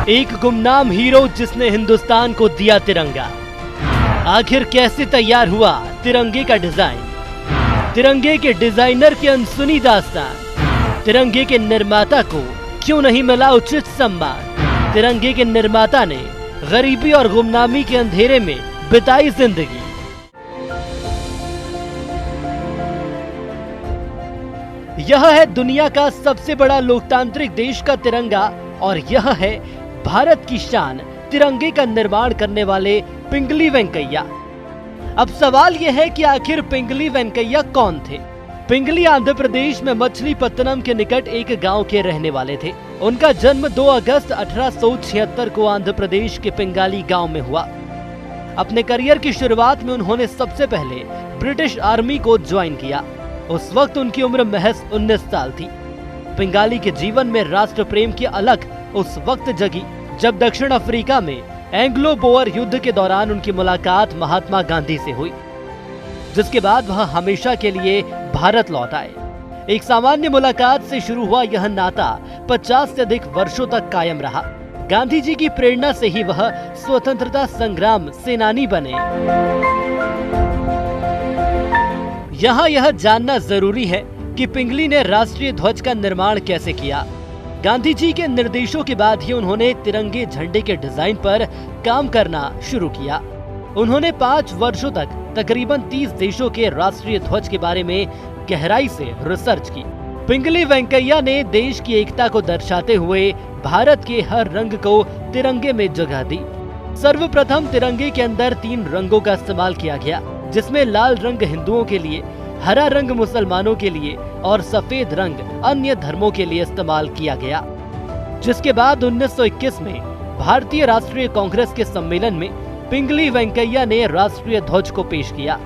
एक गुमनाम हीरो जिसने हिंदुस्तान को दिया तिरंगा। आखिर कैसे तैयार हुआ तिरंगे का डिजाइन? तिरंगे के डिजाइनर की अनसुनी दास्तान। तिरंगे के निर्माता को क्यों नहीं मिला उचित सम्मान? तिरंगे के निर्माता ने गरीबी और गुमनामी के अंधेरे में बिताई जिंदगी। यह है दुनिया का सबसे बड़ा लोकतांत्रिक देश का तिरंगा और यह है भारत की शान, तिरंगे का निर्माण करने वाले पिंगली वेंकैया। अब सवाल यह है कि आखिर पिंगली वेंकैया कौन थे? पिंगली आंध्र प्रदेश में मछलीपत्तनम के निकट एक गांव के रहने वाले थे। उनका जन्म 2 अगस्त 1876 को आंध्र प्रदेश के पिंगाली गांव में हुआ। अपने करियर की शुरुआत में उन्होंने सबसे पहले ब्रिटिश आर्मी को ज्वाइन किया। उस वक्त उनकी उम्र महज 19 साल थी। पिंगाली के जीवन में राष्ट्र प्रेम की अलख उस वक्त जगी जब दक्षिण अफ्रीका में एंग्लो बोअर युद्ध के दौरान उनकी मुलाकात महात्मा गांधी से हुई, जिसके बाद वह हमेशा के लिए भारत लौट आए। एक सामान्य मुलाकात से शुरू हुआ यह नाता 50 से अधिक वर्षों तक कायम रहा। गांधी जी की प्रेरणा से ही वह स्वतंत्रता संग्राम सेनानी बने। यहाँ यह जानना जरूरी है कि पिंगली ने राष्ट्रीय ध्वज का निर्माण कैसे किया। गांधी जी के निर्देशों के बाद ही उन्होंने तिरंगे झंडे के डिजाइन पर काम करना शुरू किया। उन्होंने 5 वर्षों तक तकरीबन 30 देशों के राष्ट्रीय ध्वज के बारे में गहराई से रिसर्च की। पिंगली वेंकैया ने देश की एकता को दर्शाते हुए भारत के हर रंग को तिरंगे में जगह दी। सर्वप्रथम तिरंगे के अंदर 3 रंगों का इस्तेमाल किया गया, जिसमें लाल रंग हिंदुओं के लिए, हरा रंग मुसलमानों के लिए और सफेद रंग अन्य धर्मों के लिए इस्तेमाल किया गया। जिसके बाद 1921 में भारतीय राष्ट्रीय कांग्रेस के सम्मेलन में पिंगली वेंकैया ने राष्ट्रीय ध्वज को पेश किया।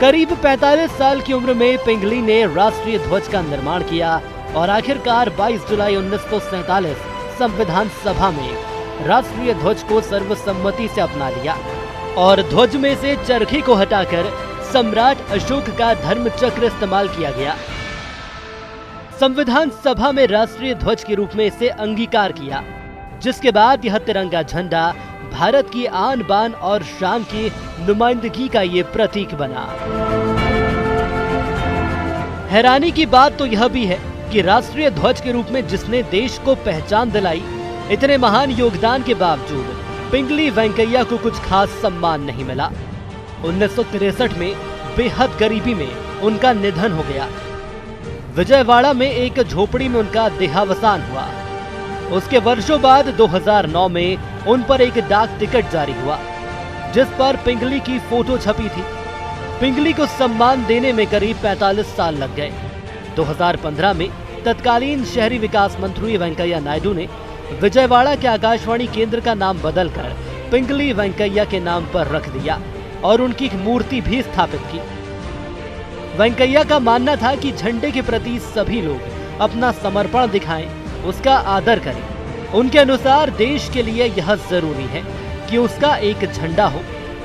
करीब 45 साल की उम्र में पिंगली ने राष्ट्रीय ध्वज का निर्माण किया और आखिरकार 22 जुलाई 1947 संविधान सभा में राष्ट्रीय ध्वज को सर्वसम्मति से अपना लिया और ध्वज में से चरखे को हटाकर सम्राट अशोक का धर्म चक्र इस्तेमाल किया गया। संविधान सभा में राष्ट्रीय ध्वज के रूप में इसे अंगीकार किया, जिसके बाद यह तिरंगा झंडा भारत की आन बान और शान की नुमाइंदगी का ये प्रतीक बना। हैरानी की बात तो यह भी है कि राष्ट्रीय ध्वज के रूप में जिसने देश को पहचान दिलाई, इतने महान योगदान के बावजूद पिंगली वेंकैया को कुछ खास सम्मान नहीं मिला। 1963 में बेहद गरीबी में उनका निधन हो गया। विजयवाड़ा में एक झोपड़ी में उनका देहावसान हुआ। उसके वर्षों बाद 2009 में उन पर एक डाक टिकट जारी हुआ, जिस पर पिंगली की फोटो छपी थी। पिंगली को सम्मान देने में करीब 45 साल लग गए। 2015 में तत्कालीन शहरी विकास मंत्री वेंकैया नायडू ने विजयवाड़ा के आकाशवाणी केंद्र का नाम बदलकर पिंगली वेंकैया के नाम पर रख दिया और उनकी एक मूर्ति भी स्थापित की। वेंकैया का मानना था कि झंडे के प्रति सभी लोग अपना समर्पण दिखाएं, उसका आदर करें। उनके अनुसार देश के लिए यह जरूरी है कि उसका एक झंडा हो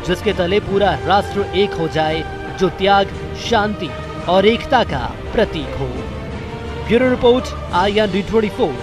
जिसके तले पूरा राष्ट्र एक हो जाए, जो त्याग, शांति और एकता का प्रतीक हो। Bureau report, IND24।